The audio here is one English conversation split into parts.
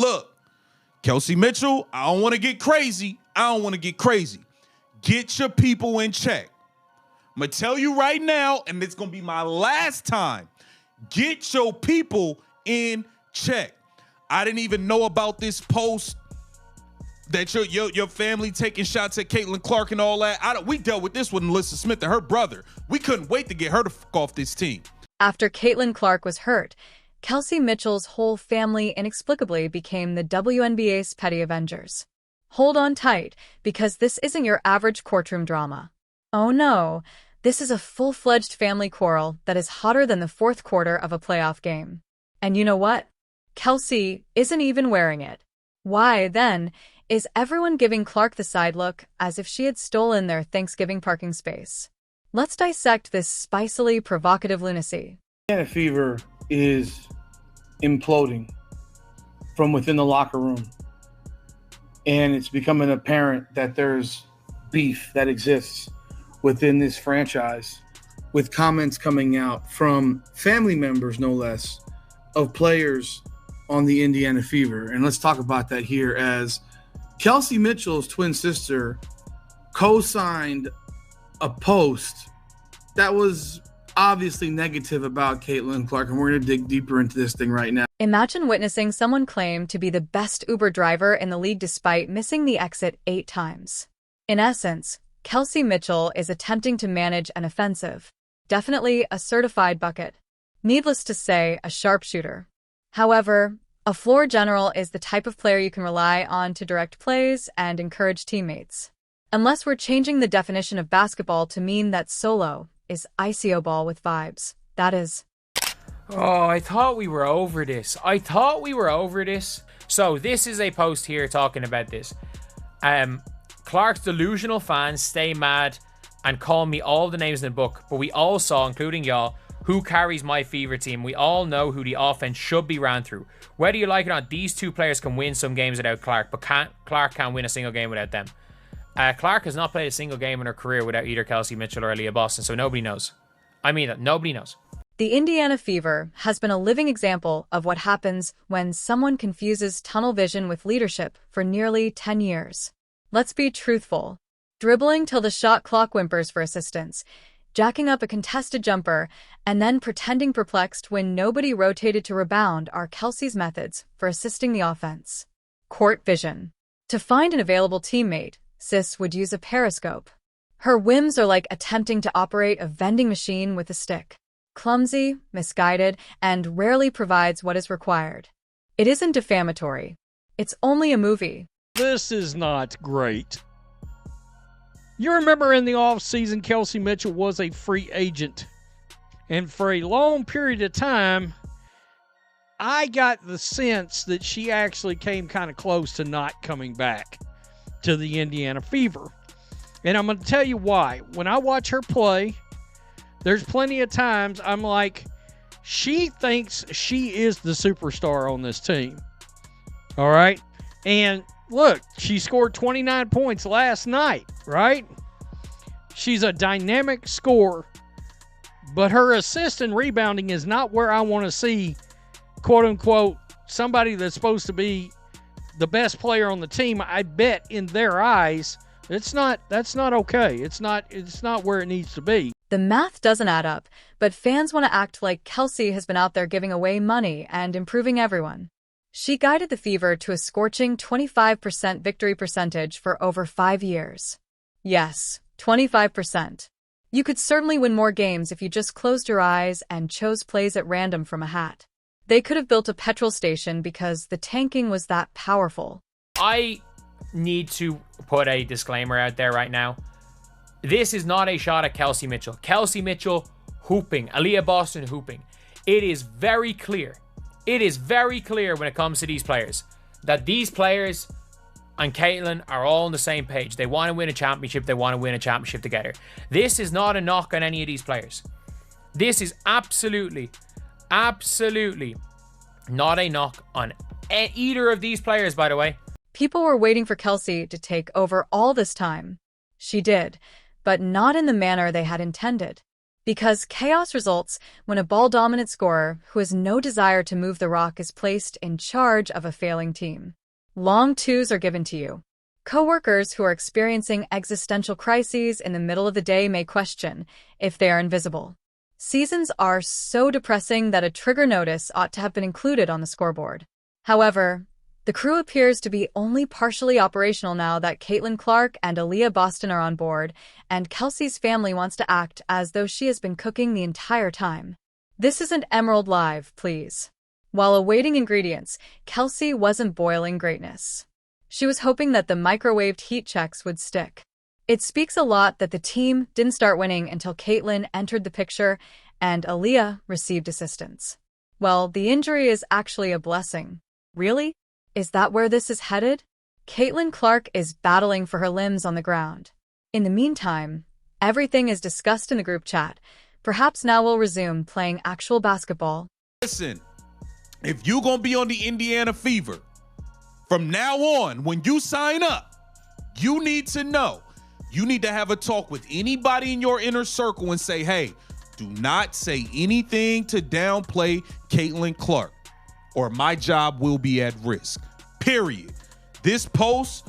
look, Kelsey Mitchell, I don't want to get crazy. Get your people in check. I'm going to tell you right now, and it's going to be my last time. Get your people in check. I didn't even know about this post that your family taking shots at Caitlin Clark and all that. We dealt with this with Alyssa Smith and her brother. We couldn't wait to get her to fuck off this team. After Caitlin Clark was hurt, Kelsey Mitchell's whole family inexplicably became the WNBA's petty avengers. Hold on tight, because this isn't your average courtroom drama. Oh no, this is a full-fledged family quarrel that is hotter than the fourth quarter of a playoff game. And you know what? Kelsey isn't even wearing it. Why, then, is everyone giving Clark the side look as if she had stolen their Thanksgiving parking space? Let's dissect this spicily provocative lunacy. Indiana Fever is imploding from within the locker room. And it's becoming apparent that there's beef that exists within this franchise, with comments coming out from family members, no less, of players on the Indiana Fever. And let's talk about that here, as Kelsey Mitchell's twin sister co-signed a post that was obviously negative about Caitlin Clark, and we're going to dig deeper into this thing right now. Imagine witnessing someone claim to be the best Uber driver in the league despite missing the exit 8 times. In essence, Kelsey Mitchell is attempting to manage an offensive, definitely a certified bucket. Needless to say, a sharpshooter. However, a floor general is the type of player you can rely on to direct plays and encourage teammates. Unless we're changing the definition of basketball to mean that solo is ICO ball with vibes. That is. Oh, I thought we were over this. So this is a post here talking about this. Clark's delusional fans stay mad and call me all the names in the book, but we all saw, including y'all, who carries my Fever team. We all know who the offense should be ran through. Whether you like it or not, these two players can win some games without Clark, but Clark can't win a single game without them. Clark has not played a single game in her career without either Kelsey Mitchell or Aaliyah Boston, so nobody knows. I mean that. Nobody knows. The Indiana Fever has been a living example of what happens when someone confuses tunnel vision with leadership for nearly 10 years. Let's be truthful. Dribbling till the shot clock whimpers for assistance, jacking up a contested jumper, and then pretending perplexed when nobody rotated to rebound are Kelsey's methods for assisting the offense. Court vision. To find an available teammate, Sis would use a periscope. Her whims are like attempting to operate a vending machine with a stick. Clumsy, misguided, and rarely provides what is required. It isn't defamatory. It's only a movie. This is not great. You remember in the offseason, Kelsey Mitchell was a free agent. And for a long period of time, I got the sense that she actually came kind of close to not coming back to the Indiana Fever. And I'm going to tell you why. When I watch her play, there's plenty of times I'm like, she thinks she is the superstar on this team. All right? And look, she scored 29 points last night, right? She's a dynamic scorer, but her assist and rebounding is not where I want to see, quote unquote, somebody that's supposed to be the best player on the team. I bet in their eyes, that's not okay. It's not where it needs to be. The math doesn't add up, but fans want to act like Kelsey has been out there giving away money and improving everyone. She guided the Fever to a scorching 25% victory percentage for over 5 years. Yes, 25%. You could certainly win more games if you just closed your eyes and chose plays at random from a hat. They could have built a petrol station because the tanking was that powerful. I need to put a disclaimer out there right now. This is not a shot at Kelsey Mitchell. Kelsey Mitchell hooping, Aaliyah Boston hooping. It is very clear. It is very clear when it comes to these players that these players and Caitlin are all on the same page. They want to win a championship. They want to win a championship together. This is not a knock on any of these players. This is absolutely not a knock on either of these players, by the way. People were waiting for Kelsey to take over all this time. She did, but not in the manner they had intended. Because chaos results when a ball-dominant scorer who has no desire to move the rock is placed in charge of a failing team. Long twos are given to you. Coworkers who are experiencing existential crises in the middle of the day may question if they are invisible. Seasons are so depressing that a trigger notice ought to have been included on the scoreboard. However, the crew appears to be only partially operational now that Caitlin Clark and Aaliyah Boston are on board, and Kelsey's family wants to act as though she has been cooking the entire time. This isn't Emerald Live, please. While awaiting ingredients, Kelsey wasn't boiling greatness. She was hoping that the microwaved heat checks would stick. It speaks a lot that the team didn't start winning until Caitlin entered the picture and Aaliyah received assistance. Well, the injury is actually a blessing. Really? Is that where this is headed? Caitlin Clark is battling for her limbs on the ground. In the meantime, everything is discussed in the group chat. Perhaps now we'll resume playing actual basketball. Listen, if you're going to be on the Indiana Fever, from now on, when you sign up, you need to know. You need to have a talk with anybody in your inner circle and say, hey, do not say anything to downplay Caitlin Clark, or my job will be at risk. Period. This post,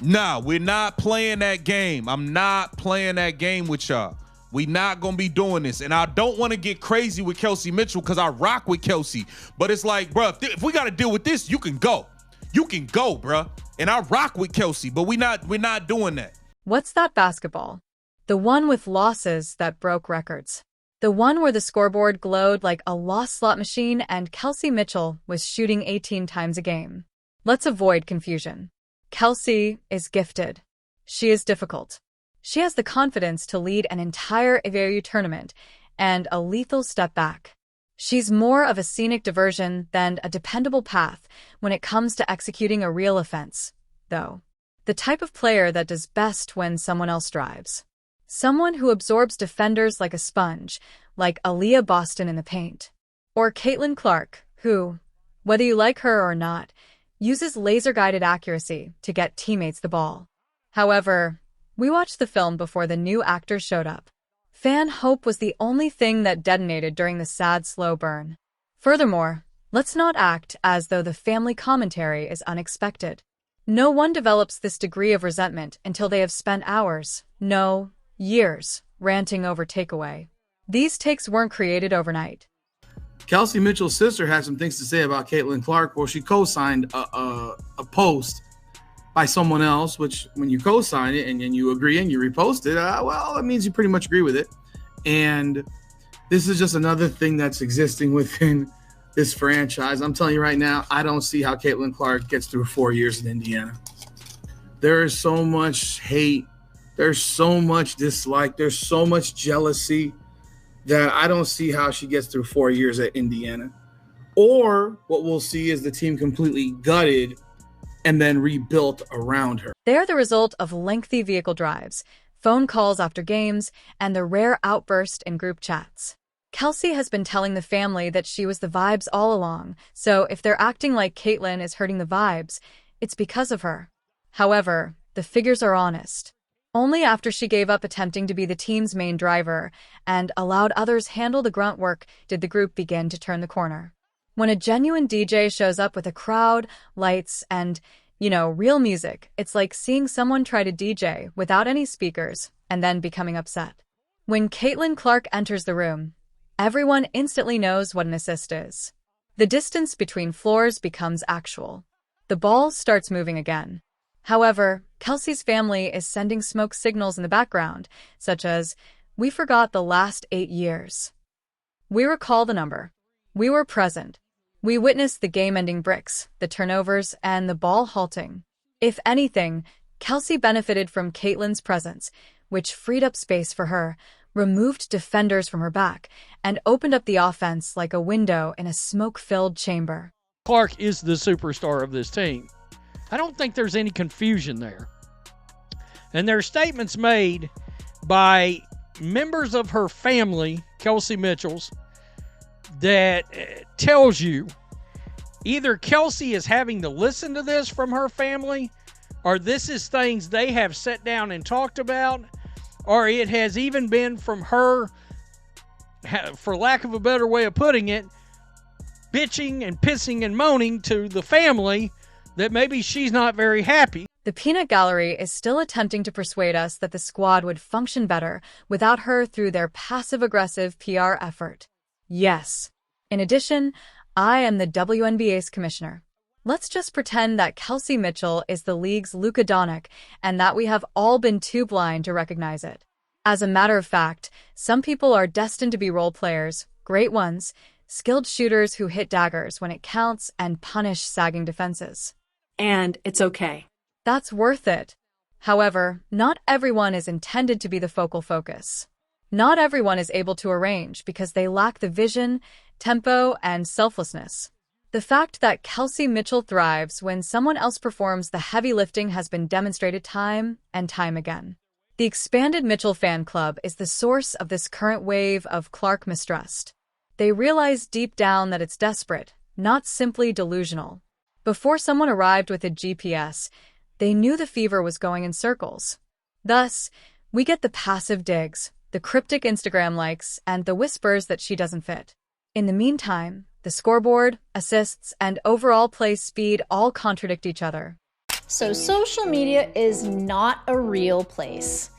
nah, we're not playing that game. I'm not playing that game with y'all. We not going to be doing this. And I don't want to get crazy with Kelsey Mitchell because I rock with Kelsey. But it's like, bro, if we got to deal with this, you can go. You can go, bro. And I rock with Kelsey, but we're not doing that. What's that basketball? The one with losses that broke records. The one where the scoreboard glowed like a lost slot machine and Kelsey Mitchell was shooting 18 times a game. Let's avoid confusion. Kelsey is gifted. She is difficult. She has the confidence to lead an entire AAU tournament and a lethal step back. She's more of a scenic diversion than a dependable path when it comes to executing a real offense, though. The type of player that does best when someone else drives. Someone who absorbs defenders like a sponge, like Aaliyah Boston in the paint. Or Caitlin Clark, who, whether you like her or not, uses laser-guided accuracy to get teammates the ball. However, we watched the film before the new actors showed up. Fan hope was the only thing that detonated during the sad, slow burn. Furthermore, let's not act as though the family commentary is unexpected. No one develops this degree of resentment until they have spent hours, no, years, ranting over takeaway. These takes weren't created overnight. Kelsey Mitchell's sister had some things to say about Caitlin Clark. Well, she co-signed a post by someone else, which when you co-sign it and you agree and you repost it, well, that means you pretty much agree with it. And this is just another thing that's existing within this franchise. I'm telling you right now, I don't see how Caitlin Clark gets through 4 years in Indiana. There is so much hate. There's so much dislike. There's so much jealousy that I don't see how she gets through 4 years at Indiana. Or what we'll see is the team completely gutted and then rebuilt around her. They are the result of lengthy vehicle drives, phone calls after games, and the rare outburst in group chats. Kelsey has been telling the family that she was the vibes all along, so if they're acting like Caitlin is hurting the vibes, it's because of her. However, the figures are honest. Only after she gave up attempting to be the team's main driver and allowed others handle the grunt work did the group begin to turn the corner. When a genuine DJ shows up with a crowd, lights, and, real music, it's like seeing someone try to DJ without any speakers and then becoming upset. When Caitlin Clark enters the room, everyone instantly knows what an assist is. The distance between floors becomes actual. The ball starts moving again. However, Kelsey's family is sending smoke signals in the background, such as, "We forgot the last 8 years. We recall the number. We were present. We witnessed the game-ending bricks, the turnovers, and the ball halting." If anything, Kelsey benefited from Caitlin's presence, which freed up space for her, removed defenders from her back, and opened up the offense like a window in a smoke-filled chamber. Clark is the superstar of this team. I don't think there's any confusion there. And there are statements made by members of her family, Kelsey Mitchell's, that tells you either Kelsey is having to listen to this from her family, or this is things they have sat down and talked about, or it has even been from her for lack of a better way of putting it, bitching and pissing and moaning to the family that maybe she's not very happy. The peanut gallery is still attempting to persuade us that the squad would function better without her through their passive-aggressive PR effort. Yes. In addition, I am the WNBA's commissioner. Let's just pretend that Kelsey Mitchell is the league's Luka Doncic and that we have all been too blind to recognize it. As a matter of fact, some people are destined to be role players, great ones, skilled shooters who hit daggers when it counts and punish sagging defenses. And it's okay. That's worth it. However, not everyone is intended to be the focal focus. Not everyone is able to arrange because they lack the vision, tempo, and selflessness. The fact that Kelsey Mitchell thrives when someone else performs the heavy lifting has been demonstrated time and time again. The expanded Mitchell fan club is the source of this current wave of Clark mistrust. They realize deep down that it's desperate, not simply delusional. Before someone arrived with a GPS, they knew the fever was going in circles. Thus, we get the passive digs, the cryptic Instagram likes, and the whispers that she doesn't fit. In the meantime, the scoreboard, assists, and overall play speed all contradict each other. So social media is not a real place.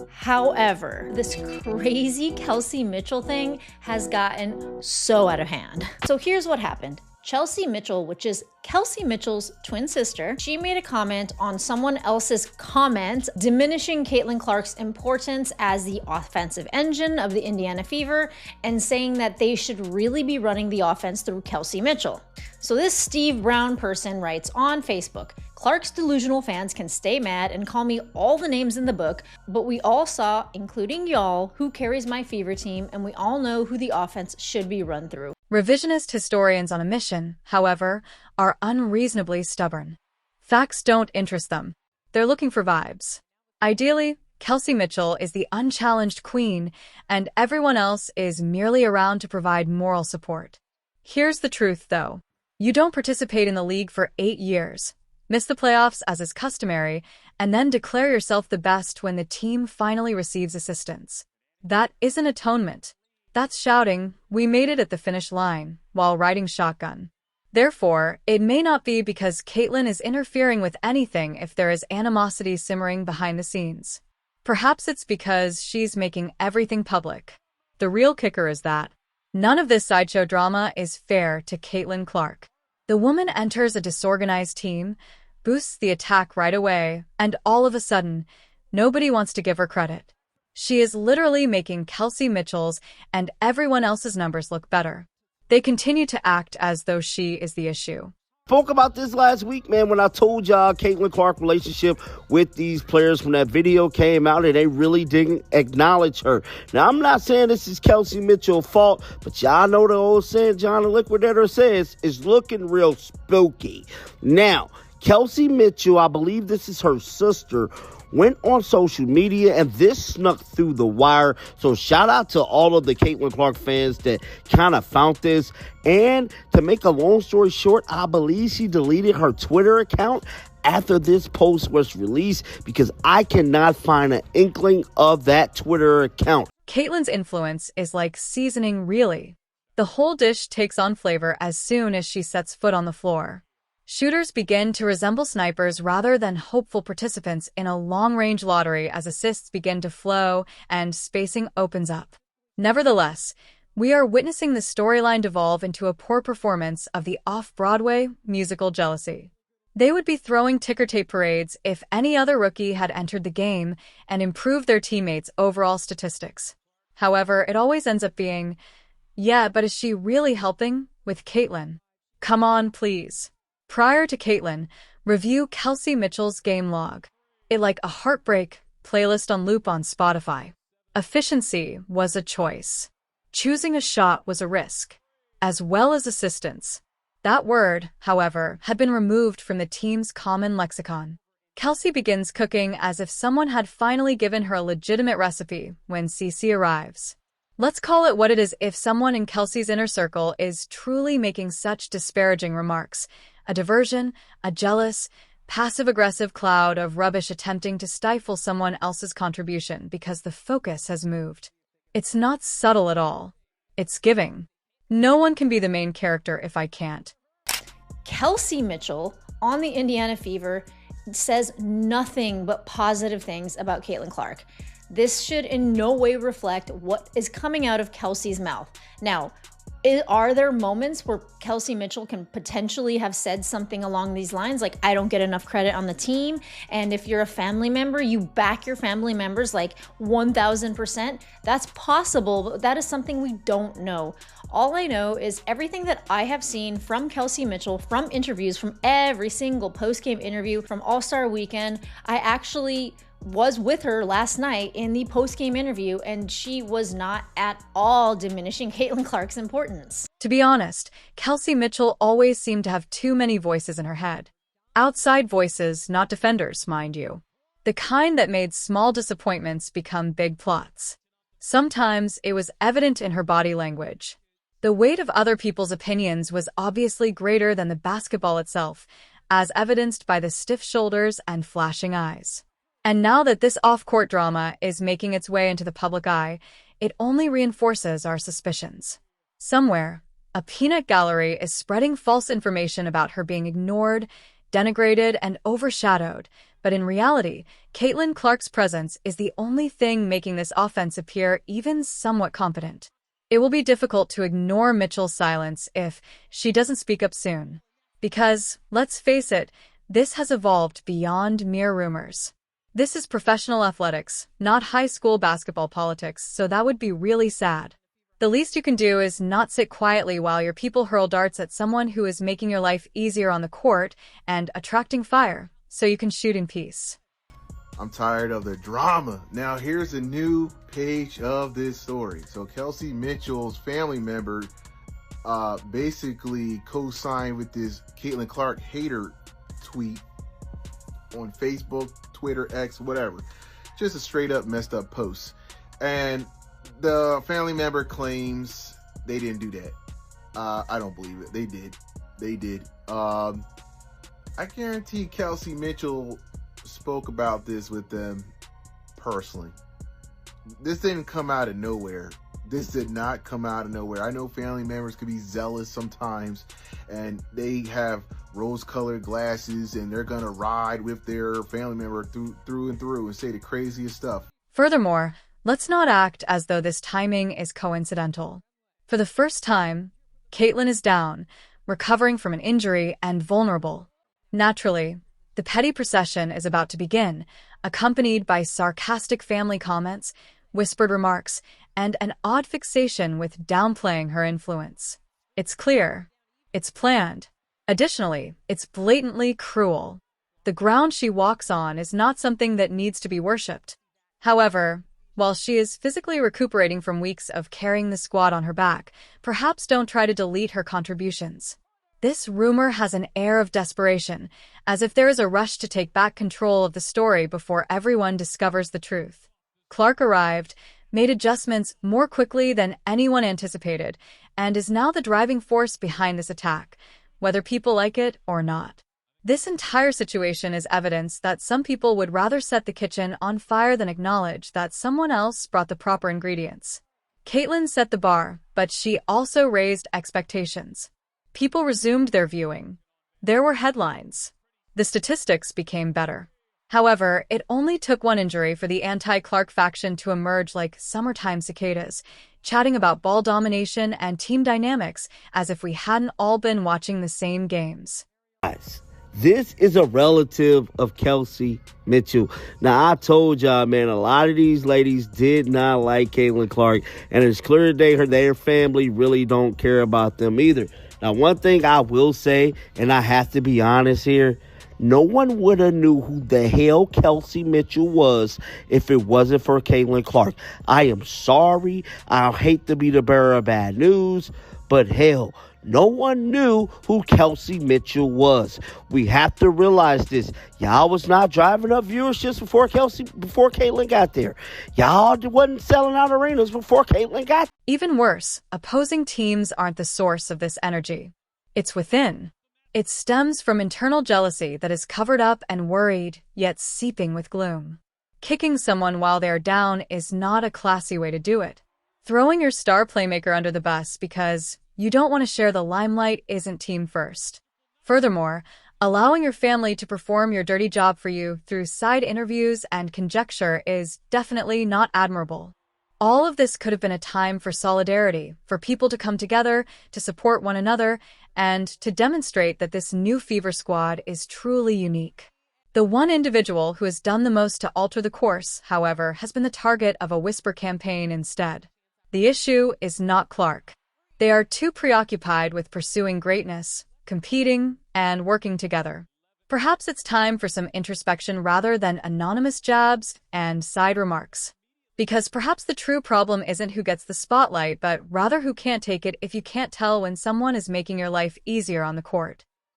However, this crazy Kelsey Mitchell thing has gotten so out of hand. So here's what happened. Chelsea Mitchell, which is Kelsey Mitchell's twin sister, she made a comment on someone else's comment diminishing Caitlin Clark's importance as the offensive engine of the Indiana Fever and saying that they should really be running the offense through Kelsey Mitchell. So this Steve Brown person writes on Facebook, Clark's delusional fans can stay mad and call me all the names in the book, but we all saw, including y'all, who carries my Fever team, and we all know who the offense should be run through. Revisionist historians on a mission, however, are unreasonably stubborn. Facts don't interest them. They're looking for vibes. Ideally, Kelsey Mitchell is the unchallenged queen, and everyone else is merely around to provide moral support. Here's the truth, though. You don't participate in the league for 8 years, miss the playoffs as is customary, and then declare yourself the best when the team finally receives assistance. That isn't atonement. That's shouting, "We made it at the finish line," while riding shotgun. Therefore, it may not be because Caitlin is interfering with anything if there is animosity simmering behind the scenes. Perhaps it's because she's making everything public. The real kicker is that none of this sideshow drama is fair to Caitlin Clark. The woman enters a disorganized team, boosts the attack right away, and all of a sudden, nobody wants to give her credit. She is literally making Kelsey Mitchell's and everyone else's numbers look better. They continue to act as though she is the issue. Spoke about this last week, man, when I told y'all Caitlin Clark relationship with these players when that video came out and they really didn't acknowledge her. Now, I'm not saying this is Kelsey Mitchell's fault, but y'all know the old saying John the Liquidator says is looking real spooky. Now, Kelsey Mitchell, I believe this is her sister, went on social media, and this snuck through the wire. So shout out to all of the Caitlin Clark fans that kind of found this. And to make a long story short, I believe she deleted her Twitter account after this post was released because I cannot find an inkling of that Twitter account. Caitlin's influence is like seasoning, really. The whole dish takes on flavor as soon as she sets foot on the floor. Shooters begin to resemble snipers rather than hopeful participants in a long-range lottery as assists begin to flow and spacing opens up. Nevertheless, we are witnessing the storyline devolve into a poor performance of the off-Broadway musical Jealousy. They would be throwing ticker tape parades if any other rookie had entered the game and improved their teammates' overall statistics. However, it always ends up being, yeah, but is she really helping with Caitlin? Come on, please. Prior to Caitlin, review Kelsey Mitchell's game log. It like a heartbreak playlist on loop on Spotify. Efficiency was a choice. Choosing a shot was a risk, as well as assistance. That word, however, had been removed from the team's common lexicon. Kelsey begins cooking as if someone had finally given her a legitimate recipe when CC arrives. Let's call it what it is if someone in Kelsey's inner circle is truly making such disparaging remarks. A diversion, a jealous, passive-aggressive cloud of rubbish attempting to stifle someone else's contribution because the focus has moved. It's not subtle at all. It's giving. No one can be the main character if I can't. Kelsey Mitchell on the Indiana Fever says nothing but positive things about Caitlin Clark. This should in no way reflect what is coming out of Kelsey's mouth. Now, are there moments where Kelsey Mitchell can potentially have said something along these lines, like, I don't get enough credit on the team, and if you're a family member, you back your family members like 1,000%? That's possible, but that is something we don't know. All I know is everything that I have seen from Kelsey Mitchell, from interviews, from every single post-game interview, from All-Star Weekend. I actually was with her last night in the post-game interview, and she was not at all diminishing Caitlin Clark's importance. To be honest, Kelsey Mitchell always seemed to have too many voices in her head. Outside voices, not defenders, mind you. The kind that made small disappointments become big plots. Sometimes it was evident in her body language. The weight of other people's opinions was obviously greater than the basketball itself, as evidenced by the stiff shoulders and flashing eyes. And now that this off-court drama is making its way into the public eye, it only reinforces our suspicions. Somewhere, a peanut gallery is spreading false information about her being ignored, denigrated, and overshadowed, but in reality, Caitlin Clark's presence is the only thing making this offense appear even somewhat competent. It will be difficult to ignore Mitchell's silence if she doesn't speak up soon. Because, let's face it, this has evolved beyond mere rumors. This is professional athletics, not high school basketball politics, so that would be really sad. The least you can do is not sit quietly while your people hurl darts at someone who is making your life easier on the court and attracting fire, so you can shoot in peace. I'm tired of the drama. Now here's a new page of this story. So Kelsey Mitchell's family member basically co-signed with this Caitlin Clark hater tweet on Facebook, Twitter, X, whatever. Just a straight up messed up post. And the family member claims they didn't do that. I don't believe it. They did. They did. I guarantee Kelsey Mitchell spoke about this with them personally. This didn't come out of nowhere. This did not come out of nowhere. I know family members could be zealous sometimes, and they have rose-colored glasses, and they're gonna ride with their family member through and through and say the craziest stuff. Furthermore, let's not act as though this timing is coincidental. For the first time, Caitlin is down, recovering from an injury and vulnerable. Naturally, the petty procession is about to begin, accompanied by sarcastic family comments, whispered remarks, and an odd fixation with downplaying her influence. It's clear. It's planned. Additionally, it's blatantly cruel. The ground she walks on is not something that needs to be worshipped. However, while she is physically recuperating from weeks of carrying the squad on her back, perhaps don't try to delete her contributions. This rumor has an air of desperation, as if there is a rush to take back control of the story before everyone discovers the truth. Clark arrived, made adjustments more quickly than anyone anticipated, and is now the driving force behind this attack, whether people like it or not. This entire situation is evidence that some people would rather set the kitchen on fire than acknowledge that someone else brought the proper ingredients. Caitlin set the bar, but she also raised expectations. People resumed their viewing. There were headlines. The statistics became better. However, it only took one injury for the anti-Clark faction to emerge like summertime cicadas, chatting about ball domination and team dynamics as if we hadn't all been watching the same games. This is a relative of Kelsey Mitchell. Now, I told y'all, man, a lot of these ladies did not like Caitlin Clark, and it's clear that their family really don't care about them either. Now, one thing I will say, and I have to be honest here, no one would have knew who the hell Kelsey Mitchell was if it wasn't for Caitlin Clark. I am sorry. I hate to be the bearer of bad news, but hell, no one knew who Kelsey Mitchell was. We have to realize this. Y'all was not driving up viewerships before Caitlin got there. Y'all wasn't selling out arenas before Caitlin got there. Even worse, opposing teams aren't the source of this energy. It's within. It stems from internal jealousy that is covered up and worried, yet seeping with gloom. Kicking someone while they're down is not a classy way to do it. Throwing your star playmaker under the bus because you don't want to share the limelight isn't team first. Furthermore, allowing your family to perform your dirty job for you through side interviews and conjecture is definitely not admirable. All of this could have been a time for solidarity, for people to come together, to support one another, and to demonstrate that this new Fever squad is truly unique. The one individual who has done the most to alter the course, however, has been the target of a whisper campaign instead. The issue is not Clark. They are too preoccupied with pursuing greatness, competing, and working together. Perhaps it's time for some introspection rather than anonymous jabs and side remarks. Because perhaps the true problem isn't who gets the spotlight, but rather who can't take it if you can't tell when someone is making your life easier on the court.